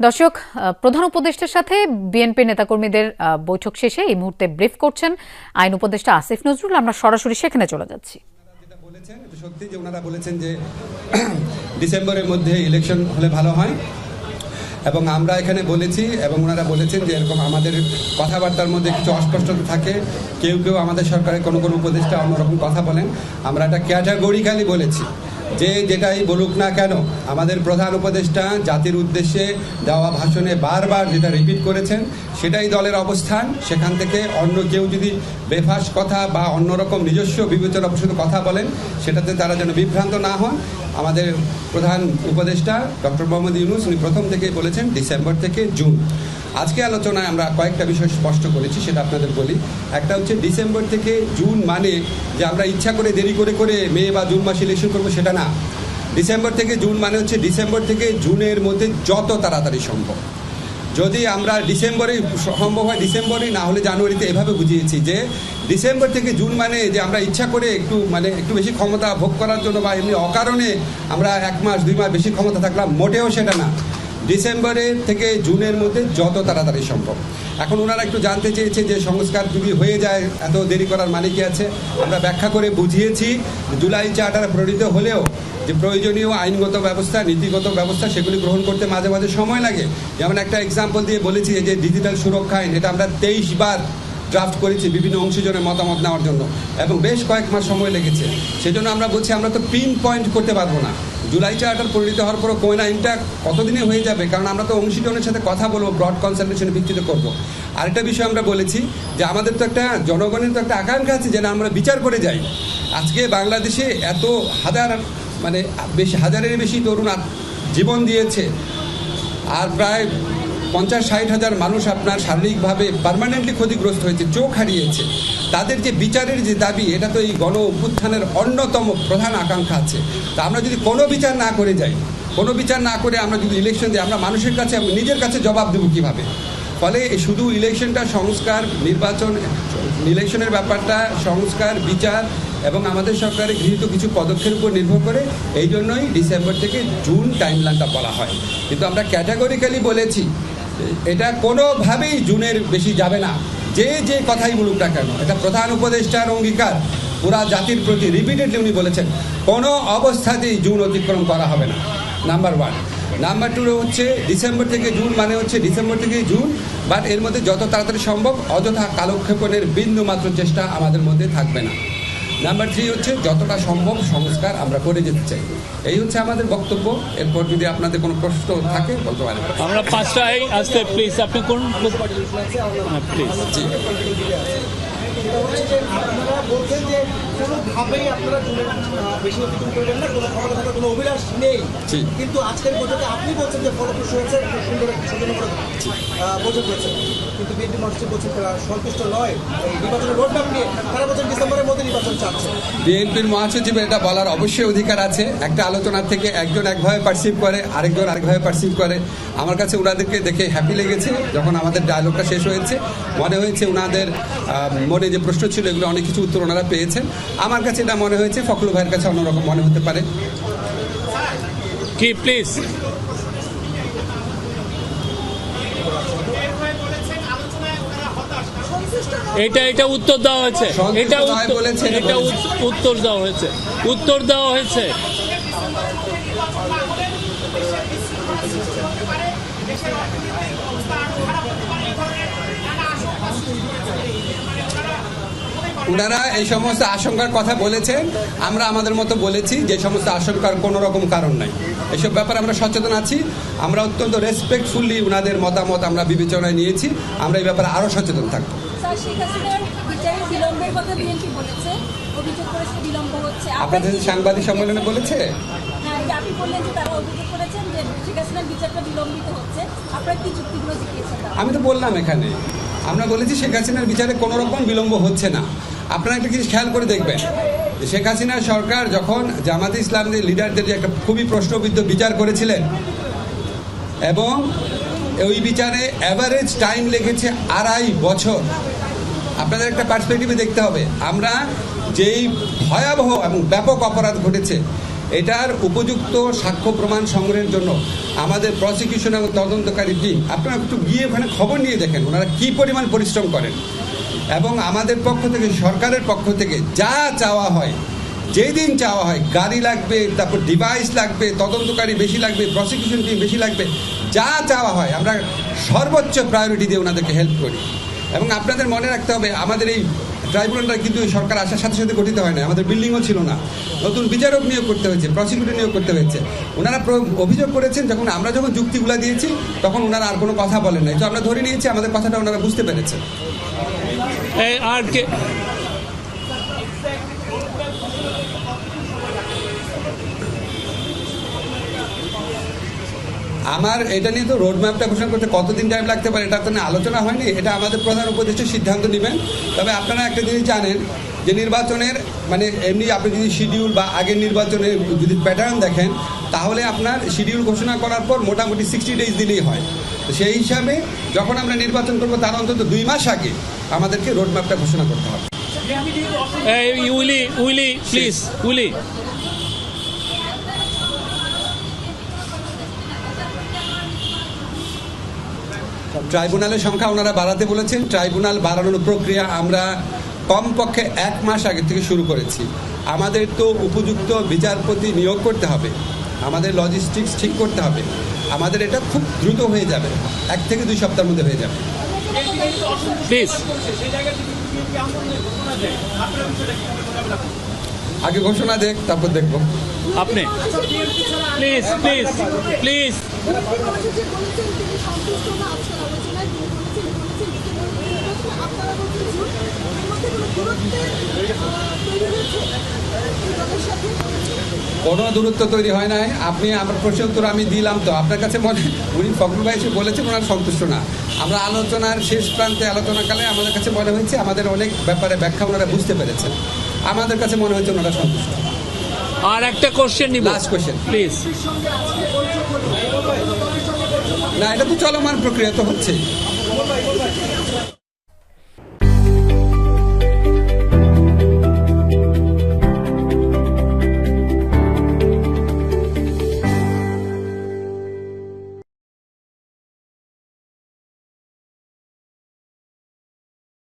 দর্শক, প্রধান উপদেষ্টার সাথে বিএনপি নেতাকর্মীদের বৈঠক শেষে এই মুহূর্তে ব্রিফ করছেন আইন উপদেষ্টা আসিফ নজরুল। আমরা সরাসরি সেখানে চলে যাচ্ছি। সত্যি যে ওনারা বলেছেন যে ডিসেম্বরের মধ্যে ইলেকশন হলে ভালো হয়, এবং আমরা এখানে বলেছি এবং ওনারা বলেছেন যে এরকম আমাদের কথাবার্তার মধ্যে কিছু অস্পষ্টতা থাকে, কেউ কেউ আমাদের সরকারের কোনো কোনো উপদেষ্টা অন্যরকম কথা বলেন। আমরা এটা ক্যাটাগরিক্যালি বলেছি যে যেটাই বলুক না কেন, আমাদের প্রধান উপদেষ্টা জাতির উদ্দেশ্যে দেওয়া ভাষণে বারবার যেটা রিপিট করেছেন সেটাই দলের অবস্থান। সেখান থেকে অন্য কেউ যদি বেফাস কথা বা অন্যরকম নিজস্ব বিবেচনা প্রসূত কথা বলেন, সেটাতে তারা যেন বিভ্রান্ত না হন। আমাদের প্রধান উপদেষ্টা ডক্টর মোহাম্মদ ইউনূস উনি প্রথম থেকেই বলেছেন ডিসেম্বর থেকে জুন। আজকে আলোচনায় আমরা কয়েকটা বিষয় স্পষ্ট করেছি, সেটা আপনাদের বলি। একটা হচ্ছে ডিসেম্বর থেকে জুন মানে যে আমরা ইচ্ছা করে দেরি করে করে মে বা জুন মাসে ইলেকশন করবো, সেটা না। ডিসেম্বর থেকে জুন মানে হচ্ছে ডিসেম্বর থেকে জুনের মধ্যে যত তাড়াতাড়ি সম্ভব। যদি আমরা ডিসেম্বরে সম্ভব হয় ডিসেম্বরে, না হলে জানুয়ারিতে, এভাবে বুঝিয়েছি যে ডিসেম্বর থেকে জুন মানে যে আমরা ইচ্ছা করে একটু বেশি ক্ষমতা ভোগ করার জন্য বা এমনি অকারণে আমরা 1 মাস 2 মাস বেশি ক্ষমতা থাকলাম, মোটেও সেটা না। ডিসেম্বরের থেকে জুনের মধ্যে যত তাড়াতাড়ি সম্ভব। এখন ওনারা একটু জানতে চেয়েছে যে সংস্কার যদি হয়ে যায় এত দেরি করার মানে কি আছে। আমরা ব্যাখ্যা করে বুঝিয়েছি জুলাই চার্টার প্রণীত হলেও যে প্রয়োজনীয় আইনগত ব্যবস্থা, নীতিগত ব্যবস্থা, সেগুলি গ্রহণ করতে মাঝে মাঝে সময় লাগে। যেমন একটা এক্সাম্পল দিয়ে বলেছি যে ডিজিটাল সুরক্ষা আইন, এটা আমরা 23 বার ড্রাফট করেছি বিভিন্ন অংশীজনের মতামত নেওয়ার জন্য, এবং বেশ কয়েক মাস সময় লেগেছে। সেজন্য আমরা বলছি আমরা তো পিন পয়েন্ট করতে পারবো না জুলাই চার্টার পরিণত হওয়ার পরও কোন আইনটা কতদিনে হয়ে যাবে, কারণ আমরা তো অংশীজনের সাথে কথা বলবো, ব্রড কনসালটেশনের ভিত্তিতে করবো। আরেকটা বিষয় আমরা বলেছি যে আমাদের তো একটা জনগণের তো একটা আকাঙ্ক্ষা আছে যেন আমরা বিচার করে যাই। আজকে বাংলাদেশে এত হাজারের বেশি তরুণ জীবন দিয়েছে, আর প্রায় 50-60 হাজার মানুষ আপনার শারীরিকভাবে পার্মানেন্টলি ক্ষতিগ্রস্ত হয়েছে, চোখ হারিয়েছে। তাদের যে বিচারের যে দাবি, এটা তো এই গণ অভ্যুত্থানের অন্যতম প্রধান আকাঙ্ক্ষা আছে। তা আমরা যদি কোনো বিচার না করে যাই, কোনো বিচার না করে আমরা যদি ইলেকশন দিই, আমরা মানুষের কাছে নিজের কাছে জবাব দেবো কীভাবে? ফলে শুধু ইলেকশনটা সংস্কার, নির্বাচন, ইলেকশনের ব্যাপারটা সংস্কার, বিচার এবং আমাদের সরকারের গৃহীত কিছু পদক্ষেপের উপর নির্ভর করে। এই জন্যই ডিসেম্বর থেকে জুন টাইমলাইনটা বলা হয়। কিন্তু আমরা ক্যাটাগরিক্যালি বলেছি এটা কোনোভাবেই জুনের বেশি যাবে না, যে কথাই বলুক না কেন। এটা প্রধান উপদেষ্টার অঙ্গীকার পুরা জাতির প্রতি, রিপিটেডলি উনি বলেছেন কোনো অবস্থাতেই জুন অতিক্রম করা হবে না, নাম্বার 1। নাম্বার 2 হচ্ছে ডিসেম্বর থেকে জুন মানে হচ্ছে ডিসেম্বর থেকে জুন, বাট এর মধ্যে যত তাড়াতাড়ি সম্ভব, অযথা কালক্ষেপণের বিন্দুমাত্র চেষ্টা আমাদের মধ্যে থাকবে না। নাম্বার 3 হচ্ছে যতটা সম্ভব সংস্কার আমরা করে যেতে চাই। এই হচ্ছে আমাদের বক্তব্য। এরপর যদি আপনাদের কোনো প্রশ্ন থাকে বলতে পারেন। আমরা 5টায় আসতে প্লিজ, আপনি কোন প্লিজ। জি, আপনারা বলছেন যে কোনোভাবেই আপনারা বেশি অতিক্রম করবেন না, কোনো ক্ষমতা থাকার কোনো অভিলাষ নেই, কিন্তু আজকের বৈঠকে আপনি বলছেন যে ফলপ্রসূ হয়েছে, সুন্দর বৈঠক হয়েছে, কিন্তু বিএনপি মহাসচিব বলছেন তারা সন্তুষ্ট নয় এই নির্বাচনের রোডম্যাপ নিয়ে। তারা বলছেন ডিসেম্বরের মধ্যে নির্বাচন চাচ্ছে। বিএনপির মহাসচিব এটা বলার অবশ্যই অধিকার আছে। একটা আলোচনা থেকে একজন একভাবে পারসিভ করে, আরেকজন আরেকভাবে পারসিভ করে। আমার কাছে ওনাদেরকে দেখে হ্যাপি লেগেছে। যখন আমাদের ডায়লগটা শেষ হয়েছে, মনে হয়েছে ওনাদের মনে যে প্রশ্ন ছিল এগুলো অনেক কিছু উত্তর ওনারা পেয়েছেন। আমার কাছে এটা মনে হয়েছে, ফখরুল ভাইয়ের কাছে অন্যরকম মনে হতে পারে। কি প্লিজ, এটা উত্তর দেওয়া হয়েছে, এটা উত্তর দেওয়া হয়েছে, উত্তর দেওয়া হয়েছে। ওনারা এই সমস্ত আশঙ্কার কথা বলেছেন, আমরা আমাদের মতো বলেছি যে সমস্ত আশঙ্কার কোনো রকম কারণ নাই। এসব ব্যাপারে আমরা সচেতন আছি। আমরা অত্যন্ত রেসপেক্টফুলি ওনাদের মতামত আমরা বিবেচনায় নিয়েছি। আমরা এই ব্যাপারে আরও সচেতন থাকবো। আপনাদের সাংবাদিক সম্মেলনে বলেছে, আমি তো বললাম এখানে, আমরা বলেছি শেখ হাসিনার বিচারে কোনো রকম বিলম্ব হচ্ছে না। আপনারা একটা কিছু খেয়াল করে দেখবেন, শেখ হাসিনার সরকার যখন জামাতে ইসলামীর লিডারদের যে একটা খুবই প্রশ্নবিদ্ধ বিচার করেছিলেন, এবং ওই বিচারে অ্যাভারেজ টাইম লেগেছে 2.5 বছর। আপনাদের একটা পার্সপেক্টিভে দেখতে হবে, আমরা যেই ভয়াবহ এবং ব্যাপক অপরাধ ঘটেছে এটার উপযুক্ত সাক্ষ্য প্রমাণ সংগ্রহের জন্য আমাদের প্রসিকিউশন এবং তদন্তকারী টিম, আপনারা একটু গিয়ে ওখানে খবর নিয়ে দেখেন ওনারা কী পরিমাণ পরিশ্রম করেন। এবং আমাদের পক্ষ থেকে, সরকারের পক্ষ থেকে যা চাওয়া হয়, যেদিন চাওয়া হয়, গাড়ি লাগবে, তারপর ডিভাইস লাগবে, তদন্তকারী বেশি লাগবে, প্রসিকিউশন টিম বেশি লাগবে, যা চাওয়া হয় আমরা সর্বোচ্চ প্রায়োরিটি দিয়ে ওনাদেরকে হেল্প করি। এবং আপনাদের মনে রাখতে হবে, আমাদের এই ট্রাইব্যুনালটা কিন্তু সরকার আসার সাথে সাথে গঠিত হয় না, আমাদের বিল্ডিংও ছিল না, নতুন বিচারক নিয়োগ করতে হয়েছে, প্রসিকিউটর নিয়োগ করতে হয়েছে। ওনারা অভিযোগ করেছেন, আমরা যখন যুক্তিগুলো দিয়েছি তখন ওনারা আর কোনো কথা বলেন নাই, তো আমরা ধরে নিয়েছি আমাদের কথাটা ওনারা বুঝতে পেরেছেন। আর কে আমার এটা নিয়ে তো রোড ম্যাপটা ঘোষণা করতে কতদিন টাইম লাগতে পারে এটা তো না আলোচনা হয়নি, এটা আমাদের প্রধান উপদেষ্টা সিদ্ধান্ত নেবেন। তবে আপনারা একটা জিনিস জানেন যে নির্বাচনের মানে এমনি আপনি যদি শিডিউল বা আগের নির্বাচনের যদি প্যাটার্ন দেখেন, তাহলে আপনার শিডিউল ঘোষণা করার পর মোটামুটি 60 ডেজ দিলেই হয়। তো সেই হিসাবে যখন আমরা নির্বাচন করবো তার অন্তত 2 মাস আগে আমাদেরকে রোড ম্যাপটা ঘোষণা করতে হবে। উইলি ট্রাইব্যুনালের সংখ্যা ওনারা বাড়াতে বলেছেন। ট্রাইব্যুনাল বাড়ানোর প্রক্রিয়া আমরা কমপক্ষে 1 মাস আগে থেকে শুরু করেছি। আমাদের তো উপযুক্ত বিচারপতি নিয়োগ করতে হবে, আমাদের লজিস্টিক্স ঠিক করতে হবে, আমাদের এটা খুব দ্রুত হয়ে যাবে, 1 থেকে 2 সপ্তাহের মধ্যে হয়ে যাবে। প্লিজ আগে ঘোষণা দেখ, তারপর দেখবো। আপনি প্লিজ প্লিজ প্লিজ কোনো দূরত্ব তৈরি হয় নাই। আপনি আমার প্রশ্নের উত্তর আমি দিলাম, তো আপনার কাছে মনে উনি ফখরুল ভাই এসে বলেছেন ওনার সন্তুষ্ট না। আমরা আলোচনার শেষ প্রান্তে আলোচনাকালে আমাদের কাছে মনে হয়েছে আমাদের অনেক ব্যাপারে ব্যাখ্যা ওনারা বুঝতে পেরেছেন, আমাদের কাছে মনে হয়েছে ওনারা সন্তুষ্ট। আর একটা কোশ্চেন নিব, লাস্ট কোশ্চেন প্লিজ। না, এটা তো চলমান প্রক্রিয়া তো হচ্ছে।